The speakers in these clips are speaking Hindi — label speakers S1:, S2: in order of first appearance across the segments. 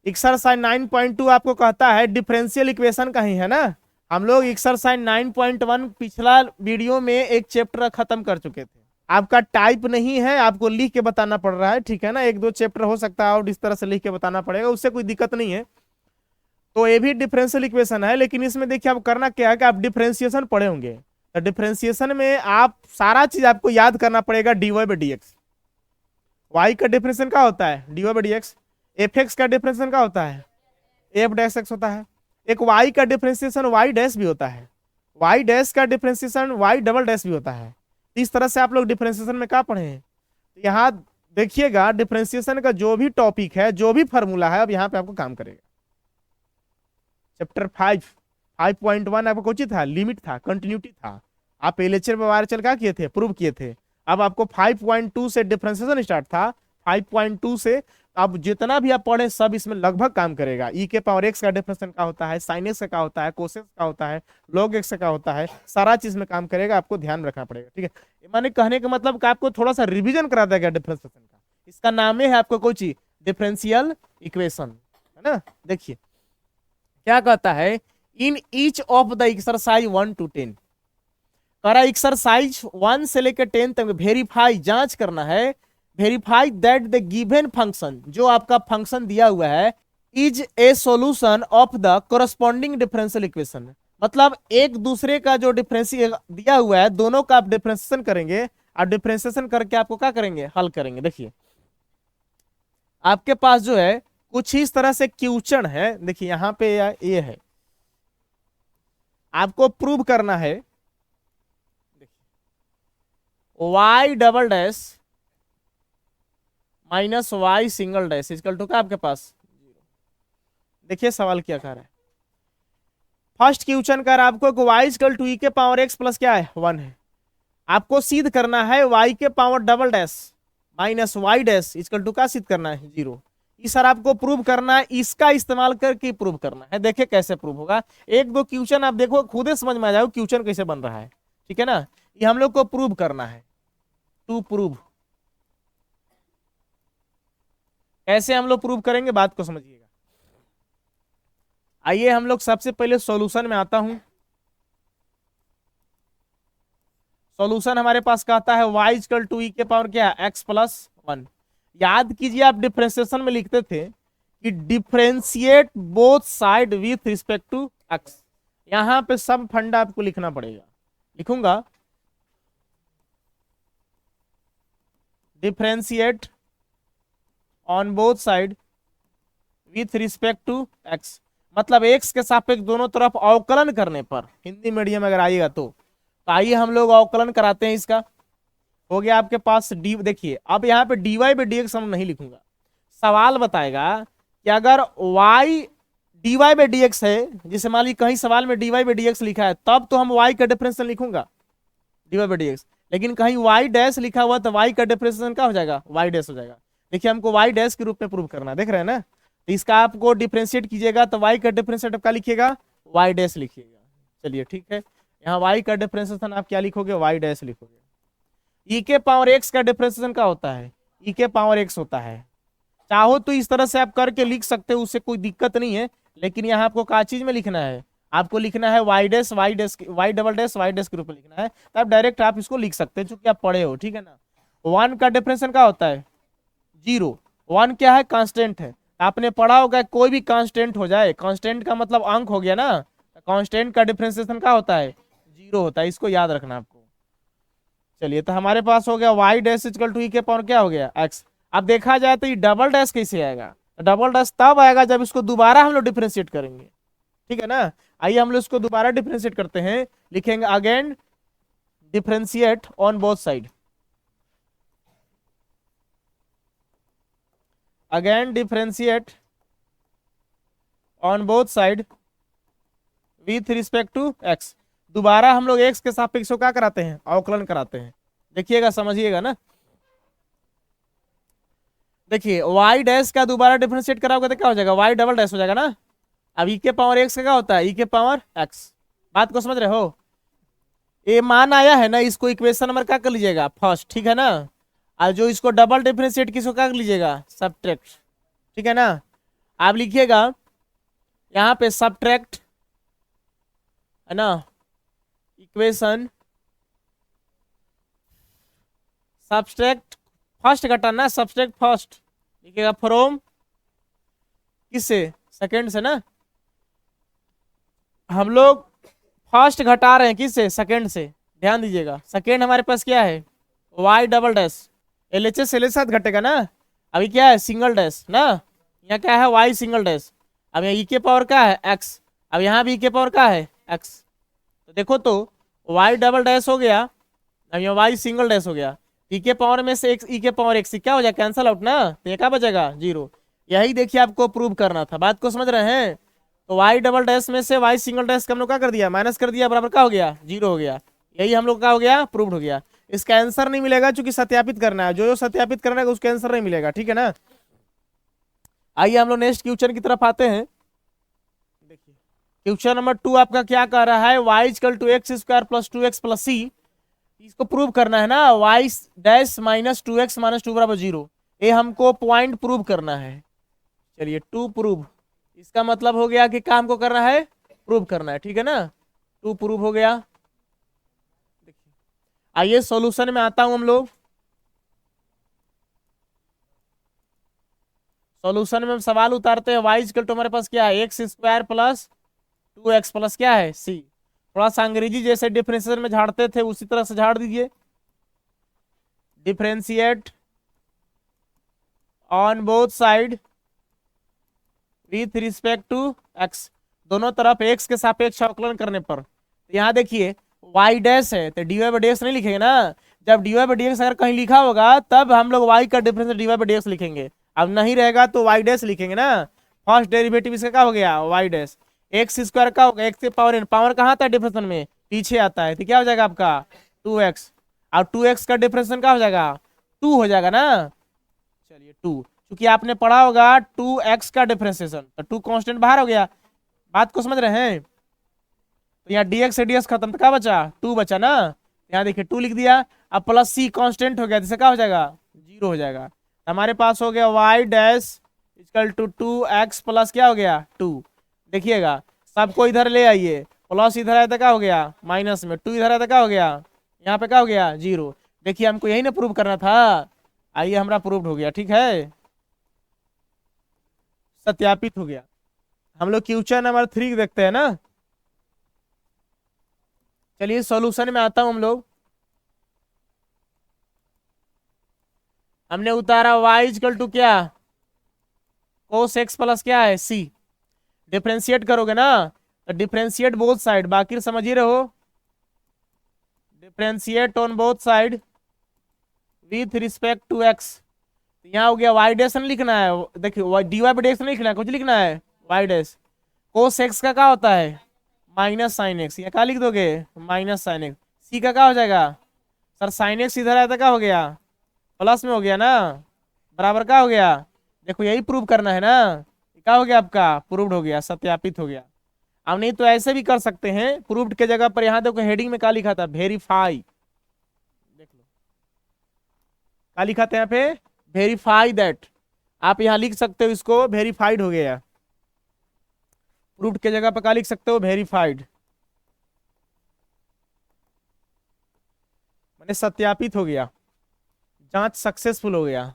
S1: एक्सरसाइज 9.2 आपको कहता है डिफरेंशियल इक्वेशन का ही है ना। हम लोग एक्सरसाइज 9.1 पिछला वीडियो में एक चैप्टर खत्म कर चुके थे। आपका टाइप नहीं है, आपको लिख के बताना पड़ रहा है, ठीक है ना। एक दो चैप्टर हो सकता है और इस तरह से लिख के बताना पड़ेगा, उससे कोई दिक्कत नहीं है। तो ये भी डिफरेंशियल इक्वेशन है, लेकिन इसमें देखिए आप करना क्या है कि आप डिफरेंशिएशन पढ़े होंगे। तो डिफरेंशिएशन में आप सारा चीज आपको याद करना पड़ेगा। dy by d x, y का डिफरेंशिएशन क्या होता है dy by d x, f x का डिफरेंशिएशन क्या होता है एफ डैश एक्स होता है, एक y का डिफरेंशिएशन y डैश भी होता है, y डैश का डिफरेंशिएशन y डबल डैश भी होता है। इस तरह से आप लोग डिफरेंशिएशन में क्या पढ़े हैं। तो यहाँ देखिएगा डिफरेंशिएशन का जो भी टॉपिक है, जो भी फॉर्मूला है, अब यहाँ पे आपको काम करेगा। चैप्टर 5.1 आपको कुछ था, लिमिट था, कंटिन्यूटी था। आप लेक्चर में बाहर चल क्या किए थे, प्रूव किए थे। अब आपको 5.2 से डिफरेंशिएशन स्टार्ट था, 5.2 से अब जितना भी आप पढ़े सब इसमें लगभग काम करेगा। ई के पावर एक्स का डिफरेंशिएशन क्या होता है, साइन एक्स का क्या होता है, कोसेक्स का होता है, लॉग एक्स का होता है, सारा चीज में काम करेगा। आपको ध्यान रखना पड़ेगा, ठीक है। माने कहने का मतलब कि आपको थोड़ा सा रिवीजन करा दिया गया डिफरेंशिएशन का। इसका नाम है आपको कोई चीज डिफरेंशियल इक्वेशन, है ना। देखिए क्या कहता है, in each of the exercise 1 to 10 करा। एक्सरसाइज 1 से लेकर 10 तक वेरीफाई जांच करना है, verify that the given function, जो आपका फंक्शन दिया हुआ है, is a solution of the corresponding differential equation. मतलब एक दूसरे का जो डिफरेंशियल दिया हुआ है, दोनों का आप डिफरेंशिएशन करेंगे, और डिफरेंशिएशन करके आपको क्या करेंगे, हल करेंगे। देखिए आपके पास जो है कुछ इस तरह से क्वेश्चन है। देखिए यहां पे ये है, आपको प्रूव करना है। y double dash minus y single dash equal to का आपके पास। देखिए सवाल क्या कर रहा है। फर्स्ट क्वेश्चन कर आपको y इक्वल टू ई के पावर x प्लस क्या है 1 है। आपको सिद्ध करना है y के power double dash minus y dash equal to का सिद्ध करना है 0। इस सर आपको प्रूव करना है, इसका इस्तेमाल करके प्रूव करना है। देखिए कैसे प्रूव होगा। एक दो क्वेश्चन आप देखो, खुद ही समझ में आ जाओ क्वेश्चन कैसे बन रहा है, ठीक है ना। ये हम लोग को प्रूव करना है। टू प्रूव, कैसे हम लोग प्रूव करेंगे बात को समझिएगा। आइए हम लोग सबसे पहले सॉल्यूशन में आता हूं। सॉल्यूशन हमारे पास कहता है y इक्वल टू ई के पावर क्या है x प्लस 1। याद कीजिए आप डिफरेंशिएशन में लिखते थे कि differentiate both side with respect to x। यहां पे सब फंडा आपको लिखना पड़ेगा। लिखूंगा differentiate on both side with respect to x, मतलब x के सापेक्ष दोनों तरफ अवकलन करने पर। हिंदी मीडियम अगर आइएगा तो आइए हम लोग अवकलन कराते हैं। इसका हो गया आपके पास डी। देखिए अब यहाँ पे dy बाई डी एक्स हम नहीं लिखूंगा। सवाल बताएगा कि अगर y dy by d x है, जिसे मान लीजिए कहीं सवाल में dy बाई डी एक्स लिखा है, तब तो हम y का डिफरेंशियल लिखूंगा dy बाई डी एक्स। लेकिन कहीं y डैश लिखा हुआ तो y का डिफरेंशियल क्या हो जाएगा, y डैश हो जाएगा। देखिए हमको y डैश के रूप में प्रूव करना, देख रहे हैं ना। तो इसका आपको डिफरेंशिएट कीजिएगा तो y का डिफरेंशिएट क्या लिखिएगा, y डैश लिखिएगा। चलिए ठीक है, यहाँ y का डिफरेंशिएशन आप क्या लिखोगे, y डैश लिखोगे। ई के पावर x का डिफरेंशिएशन क्या होता है, ई के पावर x होता है। चाहो तो इस तरह से आप करके लिख सकते हो, उससे कोई दिक्कत नहीं है। लेकिन यहाँ आपको क्या चीज में लिखना है, आपको लिखना है y dash y double dash y dash के रूप में लिखना है। तो आप डायरेक्ट आप इसको लिख सकते हैं चूंकि आप पढ़े हो, ठीक है ना। 1 का डिफरेंशिएशन क्या होता है 0। 1 क्या है, कांस्टेंट है। आपने पढ़ा होगा कोई भी कांस्टेंट हो जाए, कांस्टेंट का मतलब अंक हो गया ना, कांस्टेंट का डिफरेंशिएशन क्या होता है 0 होता है। इसको याद रखना आपको। चलिए तो हमारे पास हो गया y डैश इक्वल टू ई के पावर क्या हो गया x। अब देखा जाए तो ये डबल डैश कैसे आएगा, डबल डैश तब आएगा जब इसको दोबारा हम लोग डिफरेंशिएट करेंगे, ठीक है ना। आइए हम लोग इसको दोबारा डिफरेंशिएट करते हैं। लिखेंगे again differentiate on both side, again differentiate on both side with respect to x। दोबारा हम लोग x के सापेक्ष क्या कराते हैं, अवकलन कराते हैं। देखिएगा समझिएगा ना। देखिए y डैश का दोबारा डिफरेंशिएट कराओगे तो क्या हो जाएगा, y डबल डैश हो जाएगा ना। अब ई के पावर x का क्या होता है, ई के पावर x। बात को समझ रहे हो। ये मान आया है ना, इसको इक्वेशन नंबर क्या कर लीजिएगा फर्स्ट, ठीक है ना। और जो इसको डबल डिफरेंशिएट किसको क्या कर लीजिएगा, सब्ट्रैक्ट, ठीक है ना। आप लिखिएगा यहाँ पे सब्ट्रैक्ट, है ना, इक्वेशन, सब्ट्रैक्ट फर्स्ट घटाना, सब्ट्रैक्ट फर्स्ट लिखिएगा फ्रॉम किससे, सेकंड से ना, हम लोग फर्स्ट घटा रहे हैं किससे, सेकंड से। ध्यान दीजिएगा सेकंड हमारे पास क्या है, y double dash, LHS L साथ घटेगा ना, अभी क्या है सिंगल डैश ना, यहाँ क्या है वाई सिंगल डैश, अब यहाँ ई के पावर का है एक्स, अब यहाँ भी ई के पावर का है एक्स, तो देखो तो वाई डबल डैश हो गया, अब यहाँ वाई सिंगल डैश हो गया, ई के पावर में से एक्स, ई के पावर एक्स क्या हो जाएगा, कैंसल आउट ना, तो ये क्या बचेगा जीरो। यही देखिए आपको प्रूव करना था, बात को समझ रहे हैं। तो वाई डबल डैश में से वाई सिंगल डैश का हम लोग क्या कर दिया, माइनस कर दिया, बराबर क्या हो गया, जीरो हो गया। यही हम लोग का हो गया, प्रूव्ड हो गया। इसका आंसर नहीं मिलेगा क्योंकि सत्यापित करना है, जो जो सत्यापित करना है उसका आंसर नहीं मिलेगा, ठीक है ना। आइए हम लोग नेक्स्ट क्वेश्चन की तरफ आते हैं। देखिए क्वेश्चन नंबर 2 आपका क्या कह रहा है, y equal to x square plus 2x plus c, इसको प्रूव करना है ना, Y dash minus 2x minus 2 बराबर जीरो, ये हमको पॉइंट प्रूव करना है। चलिए टू प्रूव, इसका मतलब हो गया कि काम को करना है, प्रूव करना है, ठीक है ना, टू प्रूव हो गया। देखिए आइए सॉल्यूशन में आता हूं हम लोग। सॉल्यूशन में हम सवाल उतारते हैं, वाई इक्वल टू हमारे पास क्या है, x square plus 2x plus क्या है सी। थोड़ा सा अंग्रेजी जैसे डिफरेंशिएशन में झाड़ते थे उसी तरह से झाड़ दीजिए, differentiate on both side with respect to x, दोनों तरफ एक्स के सापेक्ष अवकलन करने पर। तो यहाँ देखिए वाई डैश है तो d y by d x नहीं लिखेंगे ना, जब d y by d x अगर कहीं लिखा होगा तब हम लोग वाई का difference d y by d x लिखेंगे, अब नहीं रहेगा तो वाई डैश लिखेंगे ना। फर्स्ट डेरिवेटिव इसका क्या हो गया, वाई डैश, एक्स स्क्वायर का होगा, एक्स के पावर एन, पावर कहाँ आता है डिफरेंशन में, पीछे आता है, तो क्या हो जाएगा आपका 2x, और 2x का डिफरेंशन क्या हो जाएगा 2 हो जाएगा ना। चलिए 2, क्योंकि आपने पढ़ा होगा 2x का डिफरेंशिएशन, तो 2 कांस्टेंट बाहर हो गया, बात को समझ रहे हैं। तो यहाँ dx से dx खत्म, तो क्या बचा 2 बचा ना, यहाँ देखिए 2 लिख दिया, अब प्लस सी कांस्टेंट हो गया, जिससे क्या हो जाएगा जीरो हो जाएगा। हमारे पास हो गया y dash equal to 2x plus क्या हो गया 2। देखिएगा सबको इधर ले आइए, प्लस इधर आया तो क्या हो गया माइनस में, 2 इधर आया तो क्या हो गया, यहाँ पे क्या हो गया जीरो। देखिए हमको यही ना प्रूव करना था, आइए हमारा प्रूव्ड हो गया, ठीक है, सत्यापित हो गया। हम लोग क्वेश्चन नंबर 3 देखते हैं ना। चलिए सॉल्यूशन में आता हूं हम लोग। हमने उतारा y इक्वल टू क्या, cos x प्लस क्या है c, डिफ्रेंशिएट करोगे ना, तो डिफ्रेंशिएट बोथ साइड, बाकी समझ ही रहो, differentiate on both side with respect to x। यहाँ हो गया y डैश नहीं लिखना है, देखिए डी वाई डैश नहीं लिखना है, कुछ लिखना है y डैश, cos x का क्या होता है माइनस साइन एक्स, यहाँ क्या लिख दोगे माइनस साइन एक्स, सी का क्या हो जाएगा सर साइन एक्स इधर आया था क्या हो गया प्लस में हो गया ना, बराबर क्या हो गया, देखो यही प्रूव करना है ना, क्या हो गया आपका प्रूव्ड हो गया, सत्यापित हो गया। अब नहीं तो ऐसे भी कर सकते हैं, प्रूव्ड के जगह पर यहाँ देखो हेडिंग में क्या लिखा था वेरीफाई, देख लो क्या लिखा था यहाँ पे वेरीफाई दैट, आप यहाँ लिख सकते हो इसको वेरीफाइड हो गया, प्रूव्ड के जगह पर क्या लिख सकते हो वेरीफाइड, मैंने सत्यापित हो गया, जांच सक्सेसफुल हो गया।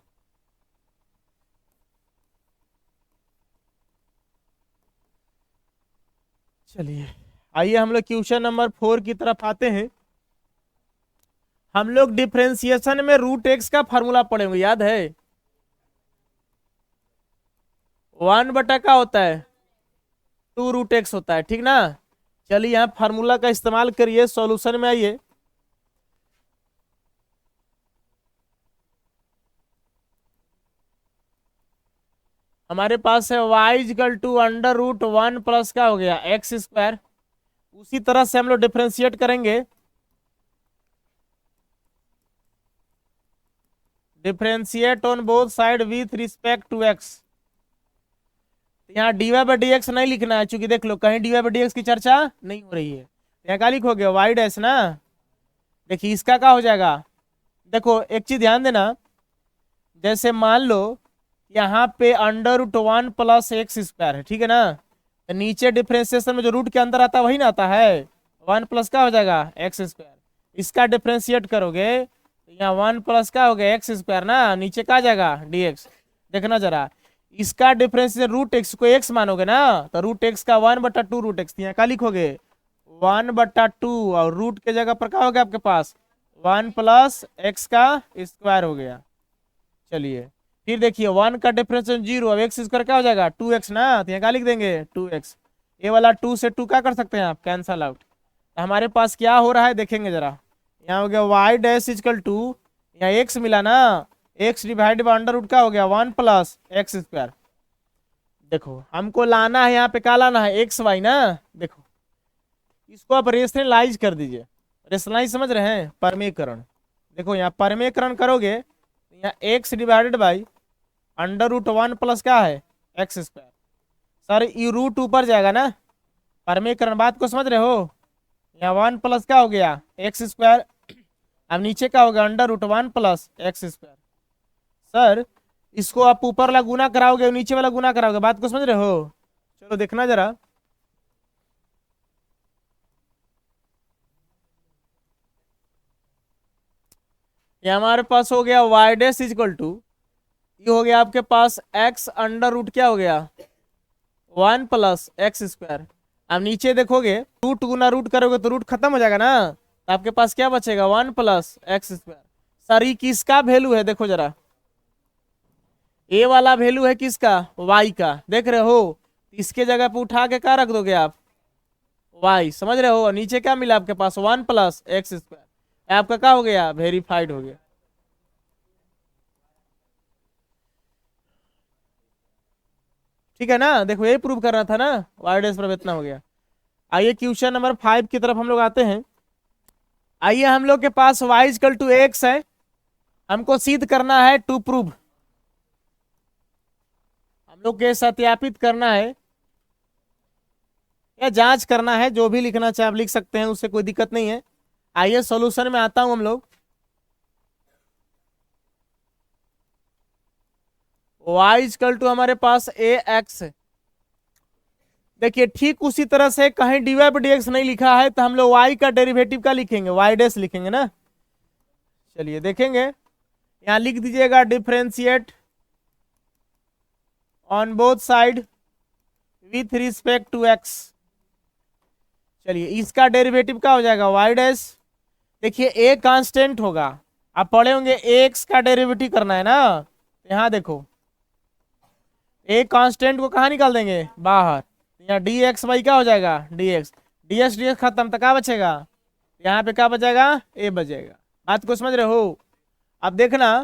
S1: चलिए आइए हम लोग क्वेश्चन नंबर 4 की तरफ आते हैं। हम लोग डिफरेंशिएशन में रूट एक्स का फॉर्मूला पढ़ेंगे, याद है 1 बटा का होता है 2 रूट एक्स होता है, ठीक ना। चलिए यहाँ फार्मूला का इस्तेमाल करिए, सॉल्यूशन में आइए। हमारे पास है y equal to under root 1 plus का हो गया एक्स स्क्वायर, उसी तरह से हम लोग डिफ्रेंशिएट करेंगे, differentiate on both side with respect to x. यहाँ d y by d x नहीं लिखना है, क्योंकि देख लो कहीं d y by d x की चर्चा नहीं हो रही है, यहाँ क्या लिखोगे वाई डैश ना, देखिए इसका क्या हो जाएगा, देखो एक चीज ध्यान देना, जैसे मान लो यहाँ पे √1 प्लस एक्स स्क्वायर है, ठीक है ना। तो नीचे डिफ्रेंसिएशन में जो रूट के अंदर आता है वही ना आता है, 1 प्लस क्या हो जाएगा एक्स स्क्वायर। इसका डिफ्रेंशिएट करोगे तो यहाँ 1 प्लस क्या हो गया एक्स स्क्वायर ना, नीचे क्या आ जाएगा dx। देखना जरा, इसका डिफरेंशिएशन रूट एक्स को एक्स मानोगे ना, तो रूट एक्स का 1/2 रूट एक्स, यहाँ क्या लिखोगे 1/2, और रूट के जगह पर क्या हो गया आपके पास 1 प्लस एक्स का स्क्वायर हो गया। चलिए फिर देखिए 1 का डिफरेंशिएशन 0, अब एक्स स्क्वायर क्या हो जाएगा 2x ना, तो यहाँ क्या लिख देंगे 2x। ये वाला 2 से 2 क्या कर सकते हैं आप कैंसल आउट। तो हमारे पास क्या हो रहा है देखेंगे जरा, यहाँ हो गया y डैश इजकल टू, यहाँ x मिला ना, x divide by under root क्या हो गया 1 प्लस एक्स स्क्वायर। देखो हमको लाना है यहाँ पे क्या लाना है एक्स वाई ना। देखो इसको आप रेशनलाइज कर दीजिए, रेशनलाइज समझ रहे हैं, परमेयकरण। देखो यहाँ परमेयकरण करोगे यहाँ एक्स डिवाइडेड बाई √1 प्लस क्या है एक्स स्क्वायर। सर ये रूट ऊपर जाएगा ना, परमेयकरण बात को समझ रहे हो। यहाँ 1 प्लस क्या हो गया एक्स स्क्वायर, अब नीचे क्या होगा √1 प्लस एक्स स्क्वायर। सर इसको आप ऊपर वाला गुना कराओगे नीचे वाला गुना कराओगे, बात को समझ रहे हो। चलो देखना जरा, ये हमारे पास हो गया y डैश इजक्वल टू, ये हो गया आपके पास x अंडर रूट क्या हो गया 1 प्लस एक्स स्क्वायर। अब नीचे देखोगे रूट गुना रूट करोगे तो रूट खत्म हो जाएगा ना, तो आपके पास क्या बचेगा 1 प्लस एक्स स्क्वायर। सर ये किसका वैल्यू है देखो जरा, ए वाला वैल्यू है किसका y का, देख रहे हो। इसके जगह पे उठा के क्या रख दोगे आप y, समझ रहे हो। नीचे क्या मिला आपके पास 1 प्लस एक्स स्क्वायर, आपका क्या हो गया वेरीफाइड हो गया। ठीक है ना, देखो यही प्रूव करना था ना, y डैश पर इतना हो गया। आइए क्वेश्चन नंबर 5 की तरफ हम लोग आते हैं। आइए हम लोग के पास y इक्वल टू एक्स है, हमको सिद्ध करना है टू प्रूव, हम लोग के सत्यापित करना है या जांच करना है, जो भी लिखना चाहे आप लिख सकते हैं, उससे कोई दिक्कत नहीं है। आइए सॉल्यूशन में आता हूं हम लोग। y इक्वल टू हमारे पास ax है। देखिए ठीक उसी तरह से कहीं dy by dx नहीं लिखा है तो हम लोग y का डेरिवेटिव का लिखेंगे, y डैश लिखेंगे ना। चलिए देखेंगे, यहां लिख दीजिएगा differentiate on both side with respect to x। चलिए इसका डेरिवेटिव क्या हो जाएगा y डैश। देखिए a कांस्टेंट होगा, आप पढ़े होंगे x का डेरिवेटिव करना है ना, यहाँ देखो a कांस्टेंट को कहाँ निकाल देंगे बाहर, यहाँ dx/y क्या हो जाएगा dx, dx खत्म तो क्या बचेगा, यहाँ पे क्या बचेगा a बचेगा। बात को समझ रहे हो। अब देखना,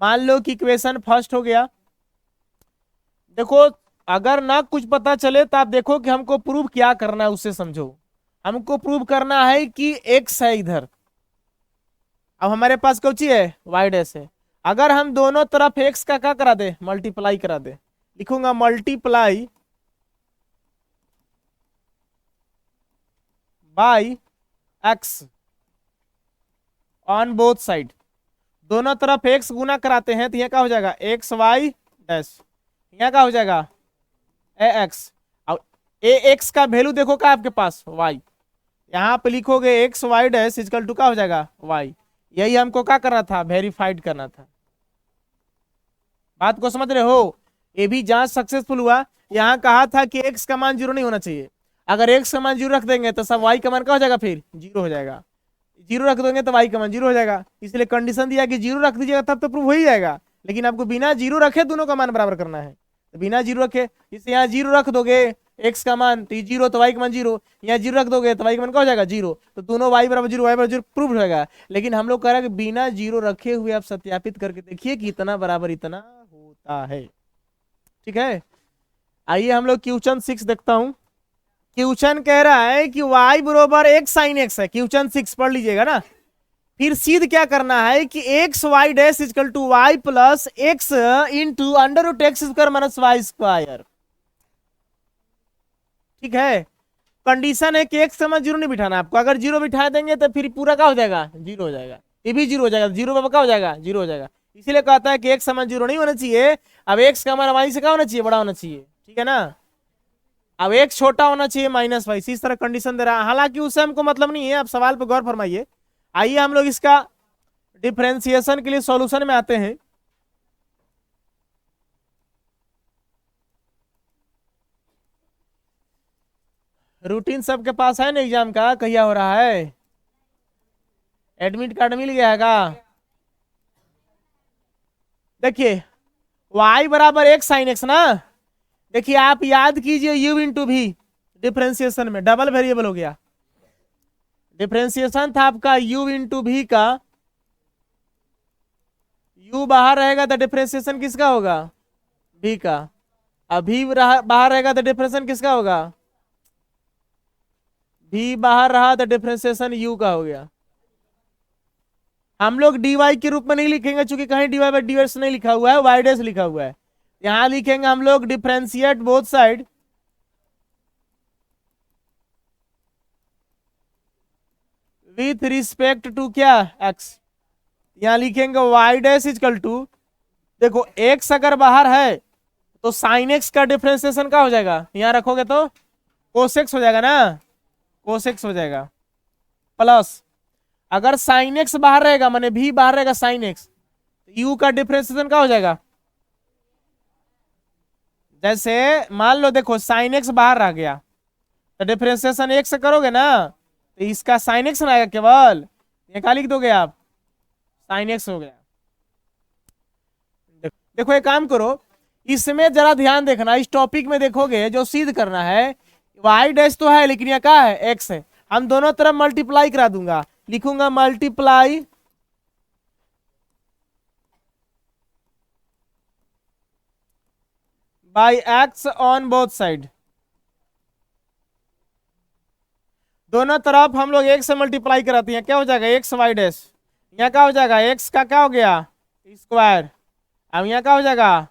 S1: मान लो कि इक्वेशन फर्स्ट हो गया। देखो अगर ना कुछ पता चले तो आप देखो कि हमको प्रूव क्या करना है, उससे समझो। हमको प्रूव करना है कि x है इधर, अब हमारे पास कौची है y डैश है। अगर हम दोनों तरफ x का क्या करा दे मल्टीप्लाई करा दे, लिखूंगा multiply by x on both side, दोनों तरफ x गुना कराते हैं तो यह क्या हो जाएगा एक्स वाई डैश, यहाँ क्या हो जाएगा ax। अब ax का वैल्यू देखो क्या आपके पास y, यहाँ पे लिखोगे x y dash equal to क्या हो जाएगा y। यही हमको क्या करना था वेरीफाइड करना था। बात को समझ रहे हो। ये भी जांच सक्सेसफुल हुआ। यहाँ कहा था कि x का मान 0 नहीं होना चाहिए, अगर x का मान 0 रख देंगे तो सब y का मान क्या हो जाएगा फिर 0 हो जाएगा, 0 रख देंगे तो y का मान 0 हो जाएगा। इसलिए कंडीशन दिया कि 0 रख दीजिएगा तब तो प्रूव हो ही जाएगा, लेकिन आपको बिना 0 रखे दोनों का मान बराबर करना है। तो बिना 0 रखे, इसे यहाँ 0 रख दोगे x का मान तो 0 तो y का मान 0, यहाँ 0 रख दोगे तो y का मान क्या हो जाएगा 0, तो दोनों y बराबर 0 y बराबर 0 प्रूव हो जाएगा। लेकिन हम लोग कह रहे हैं कि बिना 0 रखे हुए आप सत्यापित करके देखिए कि इतना बराबर इतना होता है। ठीक है, आइए हम लोग क्वेश्चन 6 देखता हूं। क्वेश्चन कह रहा है कि y बराबर x sin x है, क्वेश्चन 6 पढ़ लीजिएगा ना। फिर सिद्ध क्या करना है कि x y dash equal to y plus x into under root x square minus y square. ठीक है, कंडीशन है कि एक्स का मान 0 नहीं बिठाना आपको, अगर 0 बिठा देंगे तो फिर पूरा क्या हो जाएगा 0 हो जाएगा, ये भी 0 हो जाएगा, 0 बाबा क्या हो जाएगा 0 हो जाएगा। इसीलिए कहता है कि x समान 0 नहीं होना चाहिए। अब x का मान y से क्या होना चाहिए, बड़ा होना चाहिए, ठीक है ना। अब x छोटा होना चाहिए -y, इस तरह कंडीशन दे रहा है। हालांकि उससे हमको मतलब नहीं है, आप सवाल पे गौर फरमाइए। आइए हम लोग इसका डिफरेंशिएशन के लिए सॉल्यूशन में आते हैं। रूटीन सबके पास है ना एग्जाम का, कहिया हो रहा है, एडमिट कार्ड मिल गया है का। देखिए y बराबर x साइन x ना। देखिए आप याद कीजिए u इंटू भी, डिफरेंशिएशन में डबल वेरिएबल हो गया। डिफरेंशिएशन था आपका u इंटू भी का, u बाहर रहेगा तो डिफरेंशिएशन किसका होगा, v का। अब v बाहर रहेगा तो डिफरेंशिएशन किसका होगा, v बाहर रहा तो डिफरेंशिएशन u का हो गया। हम लोग dy के रूप में नहीं लिखेंगे, चूंकि कहीं dy बाई dy नहीं लिखा हुआ है, y डैश लिखा हुआ है। यहां लिखेंगे हम लोग differentiate both side with respect to क्या, x। यहां लिखेंगे y डैश इजकल टू, देखो x अगर बाहर है तो साइन x का डिफरेंशिएशन क्या हो जाएगा, यहां रखोगे तो कोस x हो जाएगा ना, कोस x हो जाएगा। प्लस अगर साइन x बाहर रहेगा, माने भी बाहर रहेगा साइन x, तो u का डिफरेंशिएशन क्या हो जाएगा। जैसे मान लो देखो साइन x बाहर रह गया, तो डिफरेंशिएशन x से करोगे ना, तो इसका साइन x ना आएगा केवल, ये क्या लिख दोगे आप, साइन x हो गया। देखो एक काम करो, इसमें जरा ध्यान देखना, इस टॉपिक में देखोगे जो सिद्ध करना है, y डैश तो है लेकिन यह क्या है, x है। हम दोनों तरफ मल्टीप्लाई करा दूंगा, लिखूंगा multiply by x on both side. दोनों तरफ हम लोग एक से मल्टीप्लाई कराते हैं, क्या हो जाएगा एक्स वाई डैश, यहाँ क्या हो जाएगा x का क्या हो गया स्क्वायर, अब यहाँ क्या हो जाएगा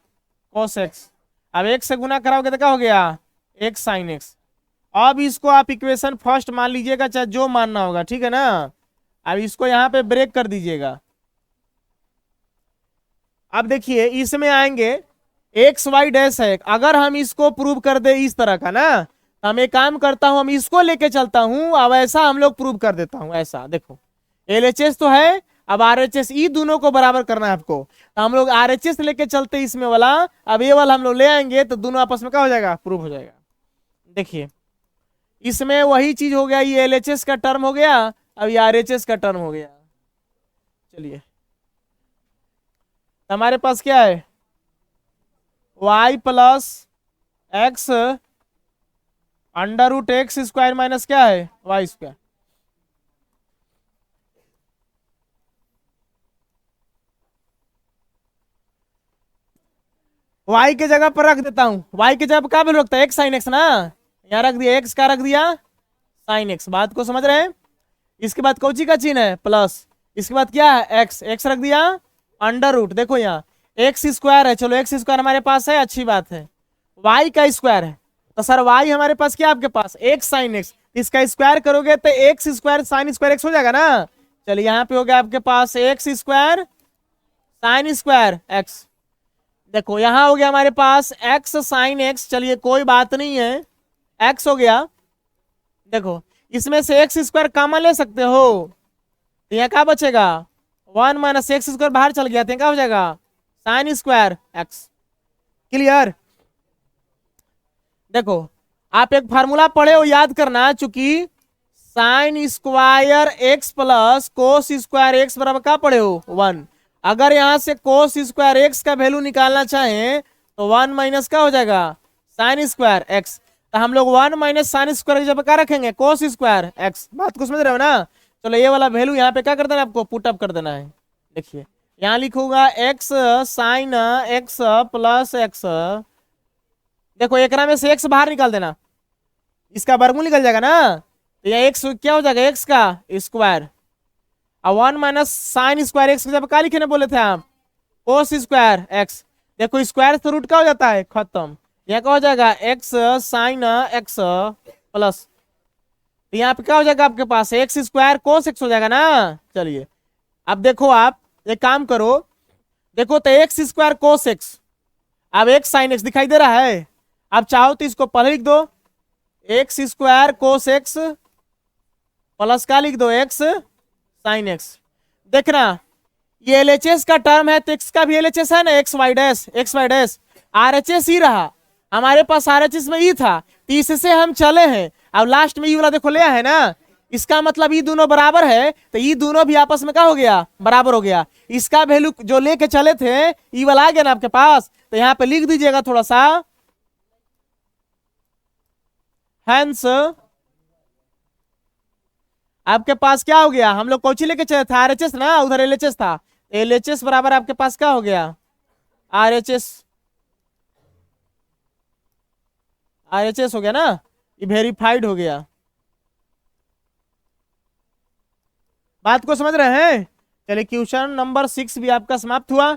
S1: cos x। अब x से गुना कराओगे तो क्या हो गया x साइन x। अब इसको आप इक्वेशन फर्स्ट मान लीजिएगा, चाहे जो मानना होगा, ठीक है ना। अब इसको यहाँ पे ब्रेक कर दीजिएगा। अब देखिए इसमें आएंगे एक्स वाई डैश है, अगर हम इसको प्रूव कर दे इस तरह का ना, तो हम एक काम करता हूं, हम इसको लेके चलता हूं, अब ऐसा हम लोग प्रूव कर देता हूं। ऐसा देखो LHS तो है, अब RHS, ई दोनों को बराबर करना है आपको, तो हम लोग RHS लेके चलते इसमें वाला, अब ये वाला हम लोग ले आएंगे तो दोनों आपस में क्या हो जाएगा, प्रूव हो जाएगा। देखिए इसमें वही चीज हो गया, ये LHS का टर्म हो गया, अब ये RHS का टर्म हो गया। चलिए हमारे पास क्या है, y plus x under root x square minus क्या है वाई स्क्वायर। y के जगह पर रख देता हूं, y के जगह पर क्या वैल्यू रखता है एक्स साइन एक्स ना, यहाँ रख दिया x का, रख दिया साइन एक्स। बात को समझ रहे हैं। इसके बाद कौची का चिन्ह है प्लस, इसके बाद क्या है x रख दिया अंडर रूट, देखो यहाँ एक्स स्क्वायर है, चलो एक्स स्क्वायर हमारे पास है, अच्छी बात है। y का स्क्वायर है तो सर y हमारे पास क्या, आपके पास एक्स साइन एक्स, इसका स्क्वायर करोगे तो x square sine square x हो जाएगा ना। चलिए यहाँ पे हो गया आपके पास x square sine square x. देखो यहाँ हो गया हमारे पास एक्स साइन एक्स, चलिए कोई बात नहीं है, एक्स हो गया। देखो इसमें से एक्स स्क्वायर कॉमन ले सकते हो, तो यहाँ क्या बचेगा 1 माइनस एक्स स्क्वायर बाहर चल गया, तो क्या हो जाएगा साइन स्क्वायर एक्स। क्लियर। देखो आप एक फार्मूला पढ़े हो, याद करना, चूंकि sign square x plus cos square x बराबर क्या पढ़े हो 1। अगर यहां से कोस स्क्वायर एक्स का वैल्यू निकालना चाहें तो 1 माइनस क्या हो जाएगा साइन स्क्वायर एक्स, तो हम लोग 1 माइनस साइन स्क्वायर की जगह क्या रखेंगे कोस स्क्वायर एक्स। बात को समझ रहे हो ना। चलो ये वाला वैल्यू यहाँ पे क्या कर देना है, आपको पुट अप कर देना है। देखिए यहाँ लिखूंगा x sine x plus x, देखो एक में से एक्स बाहर निकाल देना, इसका वर्गमूल निकल जाएगा ना, तो यह एक्स क्या हो जाएगा एक्स का स्क्वायर, और 1 माइनस साइन स्क्वायर एक्स जब क्या लिखे ना बोले थे आप कोस स्क्वायर एक्स। देखो स्क्वायर तो रूट का हो जाता है खत्म, यहाँ क्या हो जाएगा एक्स साइन एक्स प्लस, तो यहाँ पे क्या हो जाएगा आपके पास एक्स स्क्वायर कोस एक्स हो जाएगा ना। चलिए अब देखो आप एक काम करो, देखो तो एक्स स्क्वायर कोस एक्स, अब एक्स साइन एक्स दिखाई दे रहा है। अब चाहो तो इसको पहले लिख दो, x square cos x plus का लिख दो एक्स साइन एक्स। देखना ये एलएचएस का टर्म है तो एक्स का भी एलएचएस है ना, x y dash, x y dash RHS ही रहा, हमारे पास आरएचएस में ई था, तो इससे हम चले हैं। अब लास्ट में ई वाला देखो लिया है ना, इसका मतलब ये दोनों बराबर है, तो ये दोनों भी आपस में क्या हो गया, बराबर हो गया। इसका वैल्यू जो लेके चले थे ई वाला आ गया ना आपके पास, तो यहाँ पे लिख दीजिएगा थोड़ा सा, हैंस आपके पास क्या हो गया, हम लोग कौची लेके चले थे, आरएचएस ना, उधर एलएचएस था, एलएचएस बराबर आपके पास क्या हो गया, आरएचएस, आरएचएस हो गया ना, ये वेरीफाइड हो गया। बात को समझ रहे हैं। चलिए क्वेश्चन नंबर 6 भी आपका समाप्त हुआ।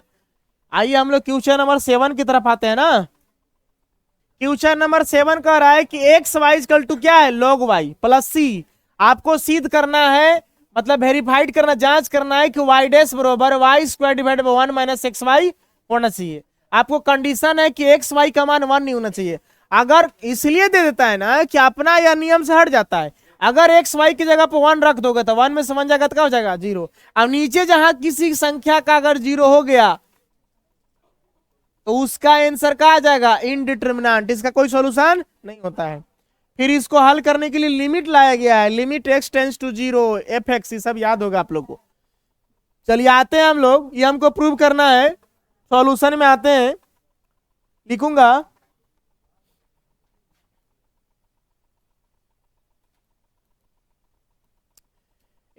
S1: आइए हम लोग क्वेश्चन नंबर 7 की तरफ आते हैं ना। क्वेश्चन नंबर 7 कह रहा है कि एक्स वाई इक्वल टू क्या है, log y प्लस सी। आपको सिद्ध करना है, मतलब वेरीफाइड करना, जांच करना है कि वाई डैश बरोबर y square divide by 1 minus x y होना चाहिए। आपको कंडीशन है कि एक्स वाई का मान 1 नहीं होना चाहिए। अगर इसलिए दे देता है ना कि अपना यह नियम से हट जाता है, अगर एक्स वाई की जगह पर 1 रख दोगे तो 1 में से 1 जाएगा तो क्या हो जाएगा, 0। अब नीचे जहां किसी संख्या का अगर 0 हो गया तो उसका आंसर क्या आ जाएगा, इनडिटर्मिनेंट, इसका कोई सॉल्यूशन नहीं होता है। फिर इसको हल करने के लिए लिमिट लाया गया है, limit x tends to 0 f x, ये सब याद होगा आप लोग को। चलिए आते हैं हम लोग, ये हमको प्रूव करना है, सॉल्यूशन में आते हैं, लिखूंगा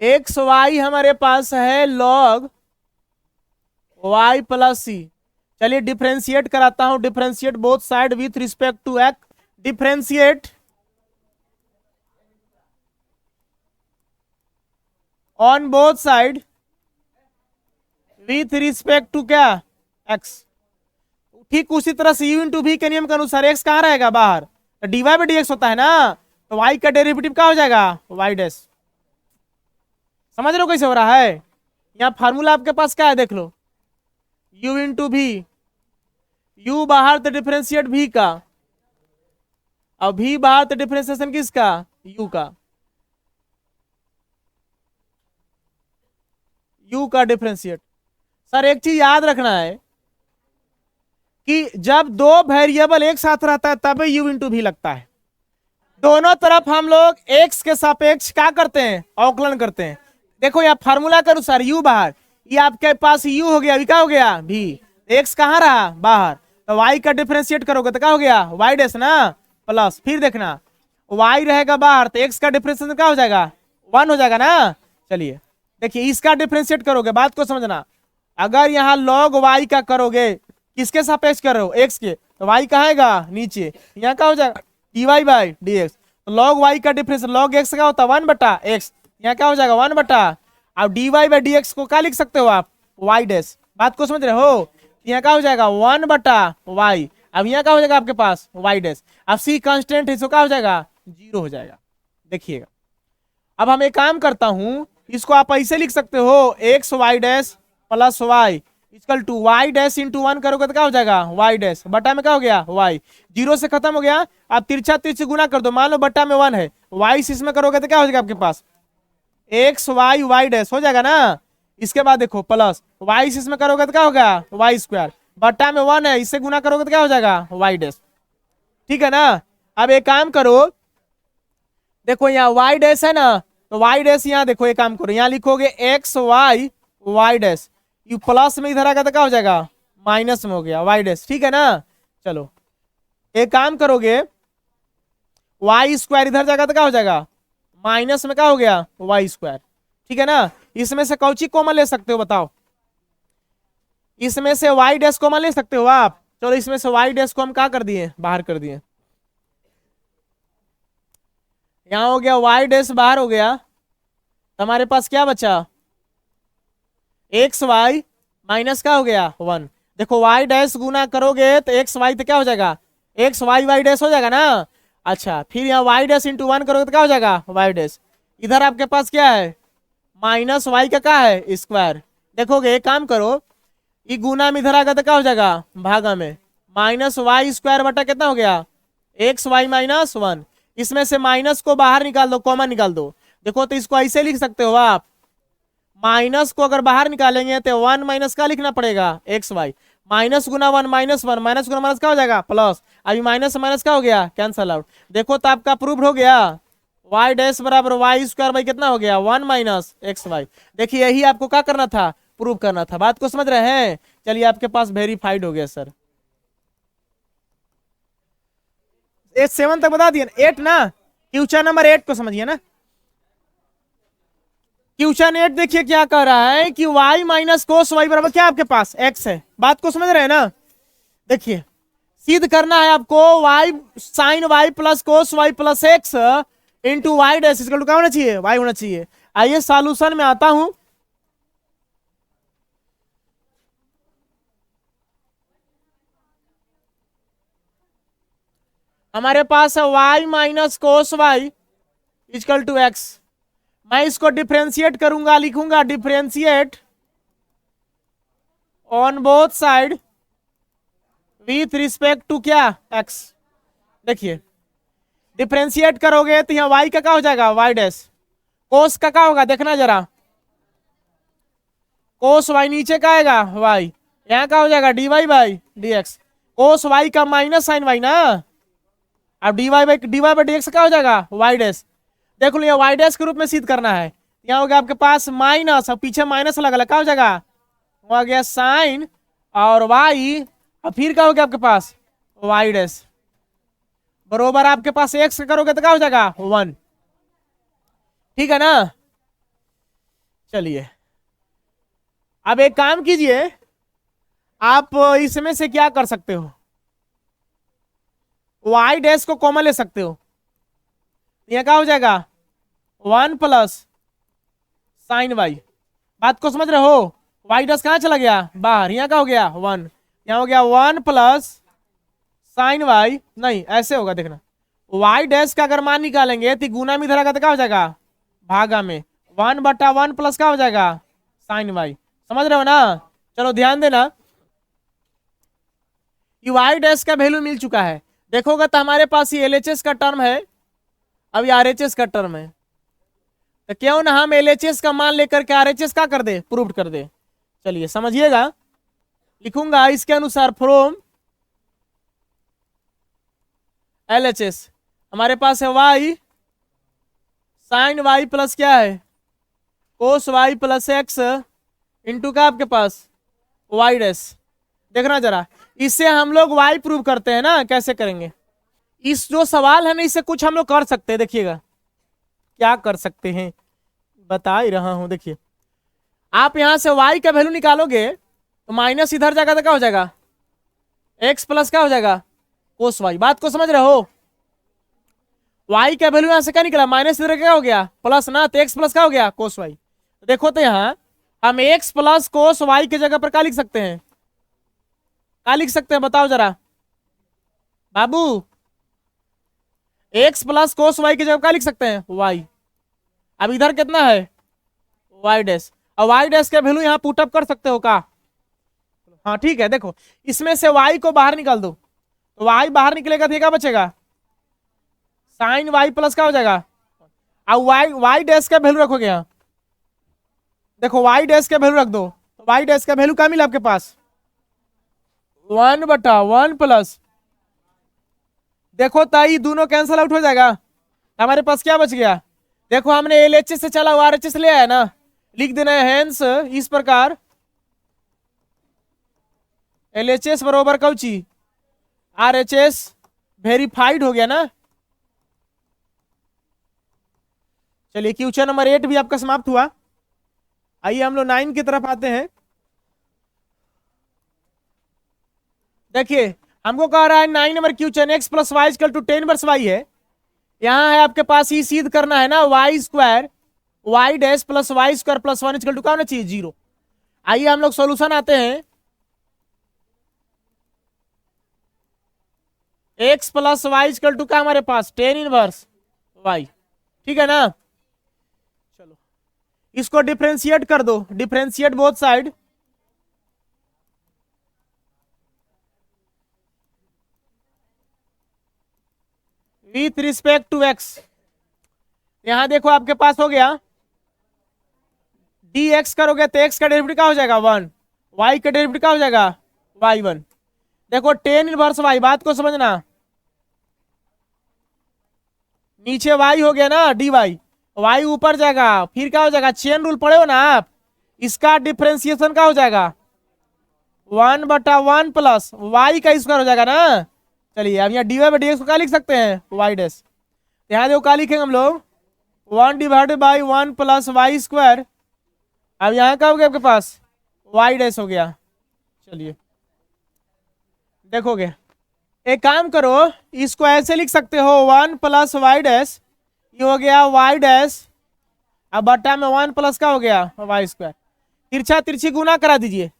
S1: एक्स वाई हमारे पास है log y प्लस सी। चलिए डिफरेंशिएट कराता हूं, differentiate both side with respect to x, differentiate on both side with respect to क्या, एक्स। ठीक उसी तरह से u इंटू वी के नियम के अनुसार एक्स कहां रहेगा, बाहर, तो dy बाई dx होता है ना, तो y का डेरिवेटिव क्या हो जाएगा, y डैश। समझ रहे हो कैसे हो रहा है। यहाँ फार्मूला आपके पास क्या है देख लो, u इंटू वी, u बाहर तो डिफरेंशिएट v का, और v बाहर तो डिफरेंशिएशन किसका, u का, u का डिफरेंशिएट। सर एक चीज याद रखना है कि जब दो वेरिएबल एक साथ रहता है तभी u इंटू वी लगता है। दोनों तरफ हम लोग x के सापेक्ष क्या करते हैं, अवकलन करते हैं। देखो यहाँ फार्मूला के अनुसार u बाहर, ये आपके पास u हो गया, अभी क्या हो गया v, x कहाँ रहा, बाहर, तो y का डिफरेंशिएट करोगे तो क्या हो गया, y डैश ना, प्लस, फिर देखना y रहेगा बाहर तो x का डिफरेंशिएट क्या हो जाएगा, 1 हो जाएगा ना। चलिए देखिए इसका डिफरेंशिएट करोगे, बात को समझना, अगर यहाँ log y का करोगे, किसके सापेक्ष कर रहे हो, x के, तो y कहाँ आएगा, नीचे, यहाँ क्या हो जाएगा, dy बाई dx, तो log y का डिफरेंशिएट log x का होता है 1 बटा x, यहाँ क्या हो जाएगा 1 बटा, अब dy बाई dx को क्या लिख सकते हो आप, y डैश। बात को समझ रहे हो, यहाँ क्या हो जाएगा 1 बटा y, अब यहाँ क्या हो जाएगा आपके पास y डैश। अब c कांस्टेंट है तो क्या हो जाएगा, 0 हो जाएगा। देखिएगा अब हम एक काम करता हूं, इसको आप ऐसे लिख सकते हो, x y dash plus y equal to y dash into 1 करोगे तो क्या हो जाएगा, वाई डैश, बटा में क्या हो गया, वाई, 0 से खत्म हो गया। अब तिरछा तिरछी गुना कर दो, मान लो बटा में 1 है, वाई इसमें करोगे तो क्या हो जाएगा आपके पास, एक्स वाई वाई डैश हो जाएगा ना। इसके बाद देखो प्लस वाई इसमें करोगे तो क्या होगा, वाई स्क्वायर, बटा में 1 है, इससे गुना करोगे तो क्या हो जाएगा, वाई डैश। ठीक है ना। अब एक काम करो, देखो यहाँ वाई डैश है ना, तो वाई डैश यहाँ देखो, एक काम करो, यहाँ लिखोगे x y y dash, u plus में इधर आएगा तो क्या हो जाएगा, माइनस में हो गया वाई डैश। ठीक है ना। चलो एक काम करोगे, वाई स्क्वायर इधर जाएगा तो क्या हो जाएगा, माइनस में क्या हो गया, वाई स्क्वायर। ठीक है ना। इसमें से कौची कॉमन ले सकते हो बताओ, इसमें से वाई डैश कॉमन ले सकते हो आप। चलो इसमें से वाई डैश को हम क्या कर दिए, बाहर कर दिए, यहां हो गया वाई डैश बाहर हो गया, तो हमारे पास क्या बचा, एक्स वाई माइनस क्या हो गया 1। देखो वाई डैश गुना करोगे तो एक्स वाई तो क्या हो जाएगा, एक्स वाई वाई डैश हो जाएगा ना। अच्छा फिर यहाँ वाई डैश इंटू 1 करोगे तो क्या हो जाएगा, वाई डैश, इधर आपके पास क्या है, माइनस वाई का क्या है, स्क्वायर। देखोगे एक काम करो, ये गुना में इधर आ गया तो क्या हो जाएगा, भागा में। माइनस वाई स्क्वायर बटा कितना हो गया, एक्स वाई माइनस वन। इसमें से माइनस को बाहर निकाल दो, कॉमन निकाल दो। देखो तो इसको ऐसे लिख सकते हो आप, माइनस को अगर बाहर निकालेंगे तो वन माइनस का लिखना पड़ेगा, एक्स वाई। माइनस गुना वन माइनस वन, माइनस गुना माइनस क्या हो जाएगा, प्लस। अभी माइनस से माइनस क्या हो गया, कैंसल आउट। देखो तो आपका प्रूव हो गया, वाई डैश बराबर वाई स्क्वायर बाई कितना हो गया, वन माइनस एक्स वाई। देखिए यही आपको क्या करना था, प्रूव करना था। बात को समझ रहे हैं। चलिए आपके पास वेरीफाइड हो गया सर। 7 तक बता दिए, 8 ना। क्वेश्चन नंबर 8 को समझिए ना। क्वेश्चन 8 देखिए क्या कह रहा है कि y माइनस कोस वाई बराबर क्या आपके पास x है। बात को समझ रहे हैं ना। देखिए सिद्ध करना है आपको, y sine y plus cos y plus x into y dash इसका क्या होना चाहिए, y होना चाहिए। आइए सॉल्यूशन में आता हूं। हमारे पास है y minus cos y equal to x. मैं इसको डिफ्रेंशिएट करूंगा, लिखूंगा differentiate on both side with respect to क्या, एक्स। देखिए डिफ्रेंशिएट करोगे तो यहाँ y का क्या हो जाएगा, y डैश। कोस का क्या होगा, देखना जरा, कोस y नीचे का आएगा y, यहाँ का हो जाएगा dy by d x. Cos y का माइनस साइन y ना, अब dy बाई डी एक्स क्या हो जाएगा, y डैश। देख लो y डैश के रूप में सिद्ध करना है। यहाँ हो गया आपके पास माइनस और पीछे माइनस लगा, क्या हो जाएगा, हो गया साइन और y और फिर क्या हो गया आपके पास, y डैश बरोबर आपके पास x करोगे तो क्या हो जाएगा, 1। ठीक है ना। चलिए अब एक काम कीजिए, आप इसमें से क्या कर सकते हो, y डैश को कॉमन ले सकते हो। यह क्या हो जाएगा, 1 प्लस साइन y। बात को समझ रहे हो, y डैश कहां चला गया, बाहर। यहाँ क्या हो गया 1, यहाँ हो गया 1 प्लस साइन y। नहीं ऐसे होगा, देखना y डैश का अगर मान निकालेंगे तो गुना में इधर आएगा तो क्या हो जाएगा, भागा में। 1 बटा 1 प्लस क्या हो जाएगा, साइन y। समझ रहे हो ना। चलो ध्यान देना, ये y डैश का वैल्यू मिल चुका है। देखोगे तो हमारे पास ये LHS का टर्म है, अब ये RHS का टर्म है। तो क्यों ना हम LHS का मान लेकर के RHS का कर दे, प्रूव कर दे। चलिए समझिएगा, लिखूंगा इसके अनुसार फ्रॉम LHS हमारे पास है y साइन y प्लस क्या है, कोस y प्लस एक्स इंटू का आपके पास y डैश। देखना जरा, इससे हम लोग y प्रूव करते हैं ना, कैसे करेंगे। इस जो सवाल है ना, इससे कुछ हम लोग कर सकते हैं। देखिएगा क्या कर सकते हैं, बता ही रहा हूं। देखिए आप यहां से y का वैल्यू निकालोगे तो माइनस इधर जाएगा तो क्या हो जाएगा, x प्लस क्या हो जाएगा, कोस y। बात को समझ रहे हो, y का वैल्यू यहां से क्या निकला, माइनस इधर क्या हो गया, प्लस ना, तो x प्लस क्या हो गया, कोस y। देखो तो यहां हम x प्लस कोस y की जगह पर क्या लिख सकते हैं, क्या लिख सकते हैं बताओ जरा बाबू। x प्लस कोस y की जगह क्या लिख सकते हैं, y। अब इधर कितना है, y डैश, और y डैश का वैल्यू यहाँ पुट अप कर सकते हो का। हाँ ठीक है, देखो इसमें से y को बाहर निकाल दो, तो y बाहर निकलेगा तो क्या बचेगा, साइन y प्लस क्या हो जाएगा। अब y डैश का वैल्यू रखोगे यहाँ, देखो y डैश का वैल्यू रख दो, तो y डैश का वैल्यू क्या मिला आपके पास, 1 बटा 1 प्लस। देखो ताई दोनों कैंसल आउट हो जाएगा, हमारे पास क्या बच गया। देखो हमने LHS से चला हुआ RHS ले आया ना, लिख देना है हेंस इस प्रकार LHS बरोबर कौची RHS वेरीफाइड हो गया ना। चलिए क्वेश्चन नंबर 8 भी आपका समाप्त हुआ। आइए हम लोग 9 की तरफ आते हैं। देखिए हमको कह रहा है 9 number question, x plus y equal to 10 वर्स वाई है। यहाँ है आपके पास ये सिद्ध करना है ना, y square y dash plus y square plus 1 equal to क्या होना चाहिए, 0। आइए हम लोग सॉल्यूशन आते हैं। X plus y equal to क्या हमारे पास 10 इनवर्स वाई, ठीक है ना। चलो इसको डिफ्रेंशिएट कर दो, differentiate both side with respect to x. यहां देखो आपके पास हो गया डी एक्स करोगे तो एक्स का डेरिवेटिव क्या हो जाएगा 1, वाई का डेरिवेटिव क्या हो जाएगा y1। देखो टेन इनवर्स वाई, बात को समझना, नीचे y हो गया ना डी वाई, वाई ऊपर जाएगा, फिर क्या हो जाएगा, चेन रूल पढ़े हो ना आप, इसका डिफ्रेंसिएशन क्या हो जाएगा 1/1 प्लस वाई का स्क्वायर हो जाएगा ना। चलिए अब यहाँ d y by d x को क्या लिख सकते हैं वाई डैश, यहाँ देखो क्या लिखेंगे हम लोग 1/1 प्लस वाई स्क्वायर। अब यहाँ क्या हो गया आपके पास वाई डैश हो गया। चलिए देखोगे, एक काम करो, इसको ऐसे लिख सकते हो 1 प्लस वाई डैश, ये हो गया वाई डैश, अब बट्टा में 1 प्लस का हो गया वाई स्क्वायर, तिरछा तिरछी गुना करा दीजिए,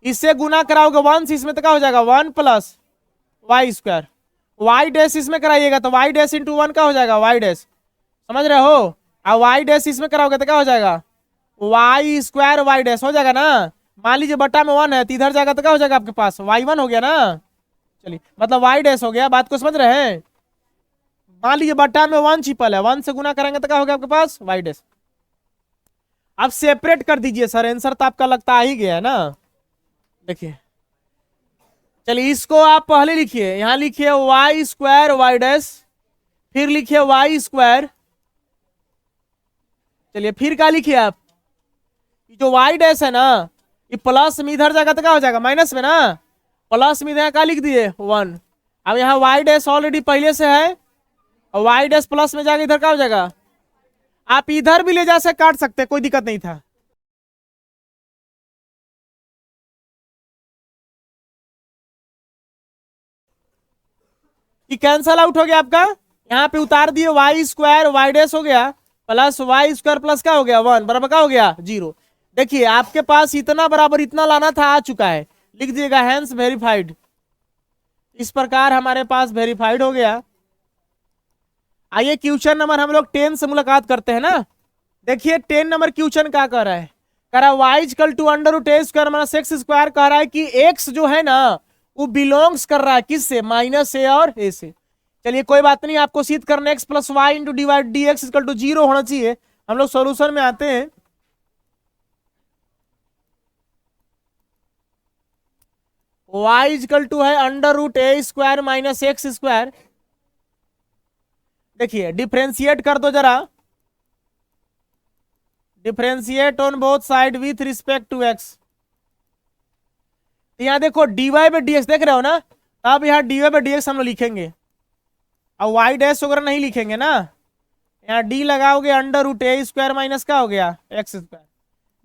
S1: इससे गुना कराओगे 1 से इसमें तो क्या हो जाएगा 1 plus y square, y dash इसमें कराइएगा तो वाई डैश इंटू 1 का हो जाएगा वाई डैश, समझ रहे हो, अब वाई डैश इसमें कराओगे तो क्या हो जाएगा वाई स्क्वायर वाई डैश हो जाएगा ना। मान लीजिए बट्टा में 1 है तो इधर जाएगा तो क्या हो जाएगा आपके पास y1 हो गया ना। चलिए मतलब वाई डैश हो गया, बात को समझ रहे हैं। मान लीजिए बट्टा में 1 छिपल है, 1 से गुना करेंगे तो क्या हो गया आपके पास वाई डैश। अब सेपरेट कर दीजिए सर, आंसर तो आपका लगता आ ही गया है ना। देखिए चलिए इसको आप पहले लिखिए, यहां लिखिए वाई स्क्वायर वाई डैश, फिर लिखिए वाई स्क्वायर, चलिए फिर क्या लिखिए आप, जो वाई डैश है ना ये प्लस में इधर जाएगा तो क्या हो जाएगा माइनस में ना, प्लस में इधर क्या लिख दिए 1। अब यहाँ वाई डैश ऑलरेडी पहले से है, और वाई डैश प्लस में जाके इधर क्या हो जाएगा, आप इधर भी ले जा से काट सकते, कोई दिक्कत नहीं था। ये कैंसल आउट हो गया आपका, यहाँ पे उतार दिए वाई स्क्वायर वाई डैश हो गया प्लस वाई स्क्वायर प्लस क्या हो गया 1 बराबर क्या हो गया 0। देखिए आपके पास इतना बराबर इतना लाना था, आ चुका है, लिख दिएगा हैंस वेरीफाइड। इस प्रकार हमारे पास वेरीफाइड हो गया। आइए क्वेश्चन नंबर हम लोग 10 से मुलाकात करते हैं ना। देखिए 10 नंबर क्वेश्चन क्या कह रहा है, कह रहा है y equal to under root a square minus x square, कह रहा है कि एक्स जो है ना वो बिलोंग्स कर रहा है किससे माइनस ए और ए से। चलिए कोई बात नहीं, आपको सिद्ध करना x plus y into divide d x equal to 0 होना चाहिए। हम लोग सोल्यूशन में आते हैं। वाई इक्वल टू है under root a square minus x square. देखिए डिफ्रेंशिएट कर दो जरा, differentiate on both side with respect to x. यहां देखो डीवाई बाई डी एक्स देख रहे हो ना, अब यहाँ डीवाई बाई डी एक्स हम लोग लिखेंगे, अब वाई डैश वगैरह नहीं लिखेंगे ना, यहाँ डी लगाओगे under root a square minus का हो गया एक्स स्क्वायर,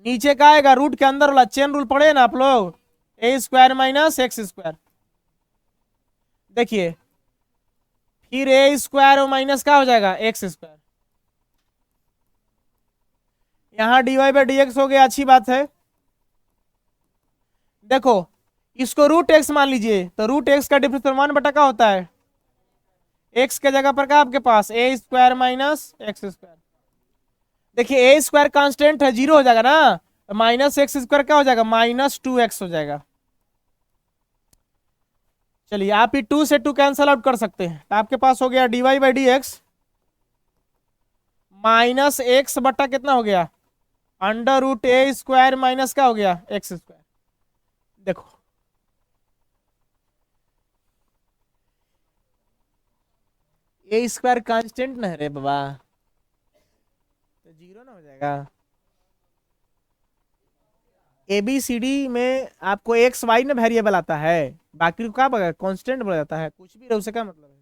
S1: नीचे का आएगा रूट के अंदर वाला चेन रूल पढ़े ना आप लोग, ए स्क्वायर माइनस एक्स स्क्वायर। देखिए फिर ए स्क्वायर और माइनस का हो जाएगा एक्स स्क्वायर, यहाँ डीवाई बाई डी एक्स हो गया, अच्छी बात है। देखो इसको रूट एक्स मान लीजिए तो रूट एक्स का डिफरेंस 1 बटा का होता है, एक्स के जगह पर क्या आपके पास ए स्क्वायर माइनस एक्स स्क्वायर। देखिए ए स्क्वायर कांस्टेंट है 0 हो जाएगा ना, तो माइनस एक्स स्क्वायर क्या हो जाएगा -2x हो जाएगा। चलिए आप ही 2 से 2 कैंसल आउट कर सकते हैं, तो आपके पास हो गया d y by d x minus x बटा कितना हो गया under root a square minus क्या हो गया एक्स स्क्वायर। देखो ए स्क्वायर कांस्टेंट ना है रे बाबा, तो 0 ना हो जाएगा। ए बी सी डी में आपको एक्स वाई ना वेरिएबल आता है, बाकी को क्या कांस्टेंट बोला जाता है, कुछ भी रहे उससे क्या मतलब है।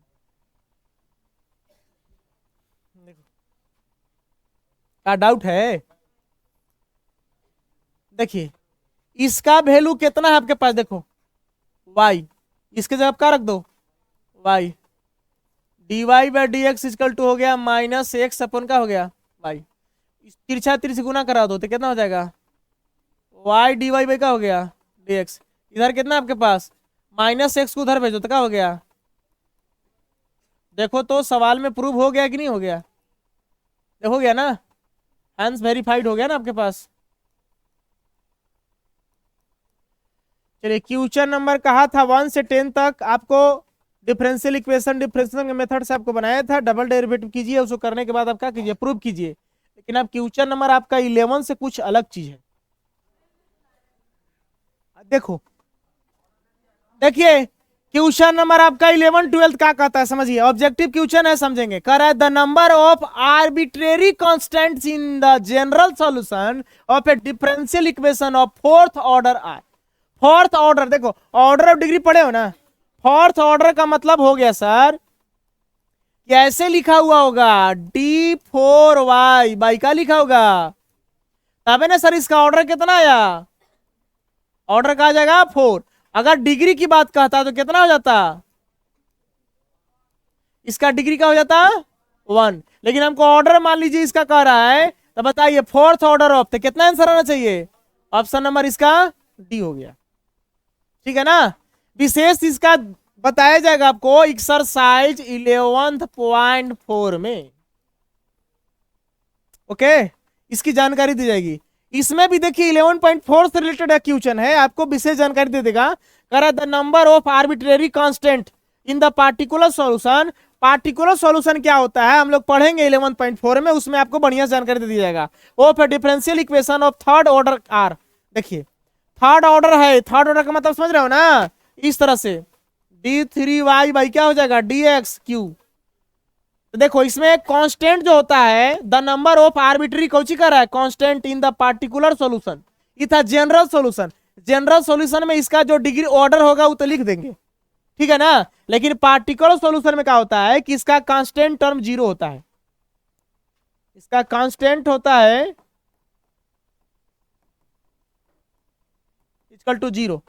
S1: देखो क्या डाउट है, देखिए इसका वैल्यू कितना है आपके पास, देखो y, इसके जगह क्या रख दो y, d y by d x equal to हो गया माइनस एक्स अपन का हो गया y, तिरछा तिरछी गुना करा दो तो कितना हो जाएगा y डी वाई बाई का हो गया डी एक्स, इधर कितना आपके पास माइनस एक्स को उधर भेजो तो क्या हो गया। देखो तो सवाल में प्रूव हो गया कि नहीं हो गया, हो गया ना, हैंस वेरीफाइड हो गया ना आपके पास। चलिए क्वेश्चन नंबर कहा था 1 से 10 तक आपको डिफरेंशियल इक्वेशन डिफरेंशियल के मेथड से आपको बनाया था, डबल डेरिवेटिव कीजिए, उसको करने के बाद आप क्या कीजिए, प्रूव कीजिए। लेकिन अब क्वेश्चन नंबर आपका 11 से कुछ अलग चीज है। देखो देखिए क्वेश्चन नंबर आपका 11 12 क्या कहता है, समझिए, ऑब्जेक्टिव क्वेश्चन है, समझेंगे। कह रहा है the number of arbitrary constants in the general solution of a differential equation of fourth order are. Fourth order, देखो ऑर्डर ऑफ डिग्री पढ़े हो ना, फोर्थ ऑर्डर का मतलब हो गया सर, कैसे लिखा हुआ होगा, d4y बाई का लिखा होगा, तबे ना सर इसका ऑर्डर कितना आया, ऑर्डर कहा जाएगा 4। अगर डिग्री की बात कहता तो कितना हो जाता, इसका डिग्री का हो जाता 1। लेकिन हमको ऑर्डर मान लीजिए इसका कह रहा है, तो बताइए फोर्थ ऑर्डर ऑफ, तो कितना आंसर आना चाहिए, ऑप्शन नंबर इसका डी हो गया। ठीक है ना। विशेष इसका बताया जाएगा आपको एक्सरसाइज 11.4 में। ओके, इसकी जानकारी दी जाएगी। इसमें भी देखिए 11.4 से रिलेटेड क्वेश्चन है, आपको विशेष जानकारी दे देगा। कह the number of arbitrary constant in the particular solution. Particular solution क्या होता है हम लोग पढ़ेंगे 11.4 में, उसमें आपको बढ़िया जानकारी दे दी जाएगा। Of a differential equation of third order are. देखिए थर्ड ऑर्डर है, थर्ड ऑर्डर का मतलब समझ रहे हो ना, इस तरह से d3y बाई क्या हो जाएगा dx3। तो देखो इसमें कांस्टेंट जो होता है, the number of arbitrary Cauchy कर रहा है, constant in the particular solution. ये था जनरल सॉल्यूशन। जनरल सॉल्यूशन में इसका जो डिग्री ऑर्डर होगा वो तो लिख देंगे, ठीक है ना। लेकिन पार्टिकुलर सॉल्यूशन में क्या होता है कि इसका कांस्टेंट टर्म 0 होता है, इसका कांस्टेंट होता है इक्वल टू 0।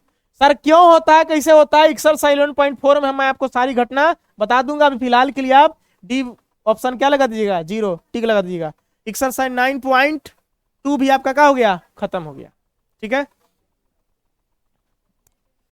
S1: सर क्यों होता है, कैसे होता है, एक्सरसाइज 11.4 में मैं आपको सारी घटना बता दूंगा। अभी फिलहाल के लिए आप डी ऑप्शन क्या लगा दीजिएगा, 0 टिक लगा दीजिएगा। एक्सरसाइज 9.2 भी आपका क्या हो गया, खत्म हो गया। ठीक है।